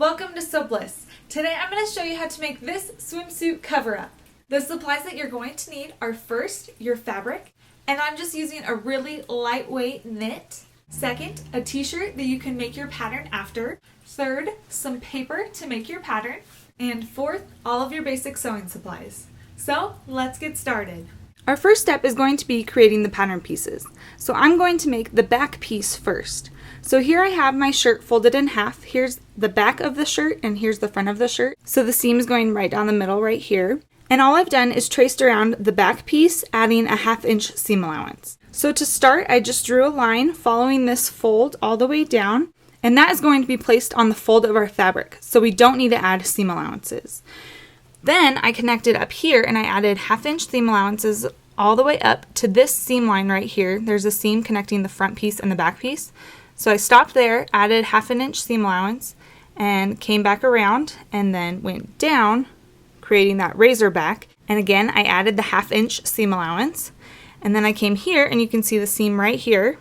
Welcome to Sewbliss. Today I'm going to show you how to make this swimsuit cover-up. The supplies that you're going to need are first, your fabric, and I'm just using a really lightweight knit. Second, a t-shirt that you can make your pattern after. Third, some paper to make your pattern. And fourth, all of your basic sewing supplies. So let's get started. Our first step is going to be creating the pattern pieces. So I'm going to make the back piece first. So here I have my shirt folded in half. Here's the back of the shirt and here's the front of the shirt. So the seam is going right down the middle right here. And all I've done is traced around the back piece, adding a 1/2 inch seam allowance. So to start, I just drew a line following this fold all the way down, and that is going to be placed on the fold of our fabric. So we don't need to add seam allowances. Then I connected up here and I added 1/2 inch seam allowances all the way up to this seam line right here. There's a seam connecting the front piece and the back piece. So I stopped there, added 1/2 inch seam allowance, and came back around and then went down, creating that razor back. And again, I added the 1/2 inch seam allowance. And then I came here and you can see the seam right here,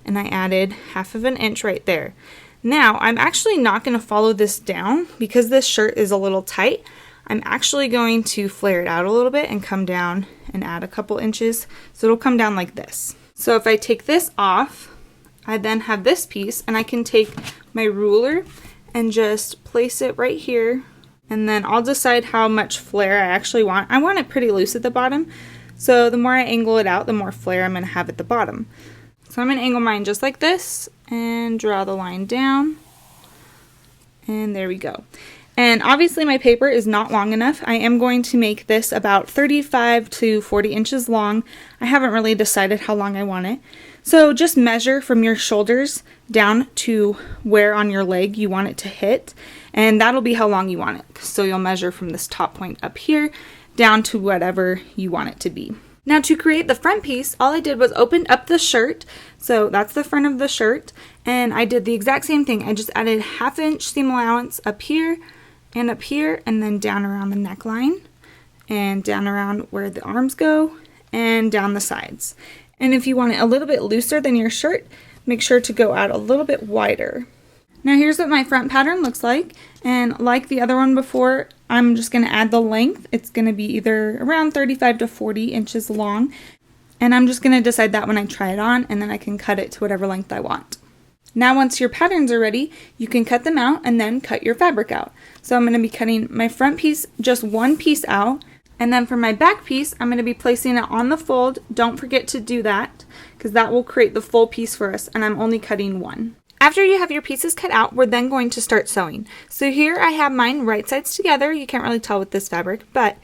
and I added 1/2 inch right there. Now, I'm actually not going to follow this down because this shirt is a little tight. I'm actually going to flare it out a little bit and come down and add a couple inches. So it'll come down like this. So if I take this off, I then have this piece, and I can take my ruler and just place it right here, and then I'll decide how much flare I actually want. I want it pretty loose at the bottom, so the more I angle it out, the more flare I'm going to have at the bottom. So I'm going to angle mine just like this and draw the line down, and there we go. And obviously my paper is not long enough. I am going to make this about 35 to 40 inches long. I haven't really decided how long I want it. So just measure from your shoulders down to where on your leg you want it to hit, and that'll be how long you want it. So you'll measure from this top point up here down to whatever you want it to be. Now to create the front piece, all I did was open up the shirt. So that's the front of the shirt, and I did the exact same thing. I just added 1/2 inch seam allowance up here, and then down around the neckline, and down around where the arms go, and down the sides. And if you want it a little bit looser than your shirt, make sure to go out a little bit wider. Now here's what my front pattern looks like, and like the other one before, I'm just going to add the length. It's going to be either around 35 to 40 inches long, and I'm just going to decide that when I try it on, and then I can cut it to whatever length I want. Now once your patterns are ready, you can cut them out and then cut your fabric out. So I'm going to be cutting my front piece, just one piece out, and then for my back piece, I'm going to be placing it on the fold. Don't forget to do that, because that will create the full piece for us, and I'm only cutting one. After you have your pieces cut out, we're then going to start sewing. So here I have mine right sides together. You can't really tell with this fabric, but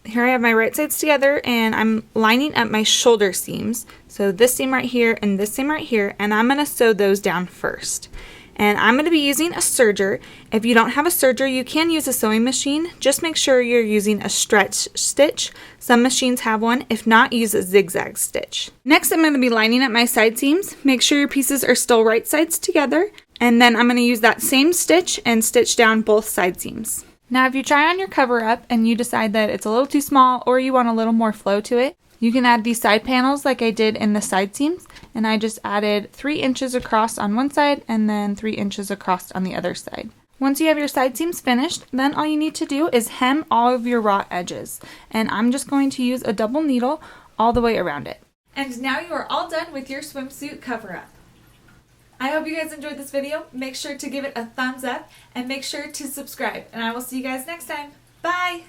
here I have my right sides together, and I'm lining up my shoulder seams. So this seam right here and this seam right here, and I'm going to sew those down first. And I'm going to be using a serger. If you don't have a serger, you can use a sewing machine. Just make sure you're using a stretch stitch. Some machines have one. If not, use a zigzag stitch. Next, I'm going to be lining up my side seams. Make sure your pieces are still right sides together. And then I'm going to use that same stitch and stitch down both side seams. Now, if you try on your cover up and you decide that it's a little too small or you want a little more flow to it, you can add these side panels like I did in the side seams, and I just added 3 inches across on one side and then 3 inches across on the other side. Once you have your side seams finished, then all you need to do is hem all of your raw edges, and I'm just going to use a double needle all the way around it. And now you are all done with your swimsuit cover-up. I hope you guys enjoyed this video. Make sure to give it a thumbs up and make sure to subscribe, and I will see you guys next time. Bye!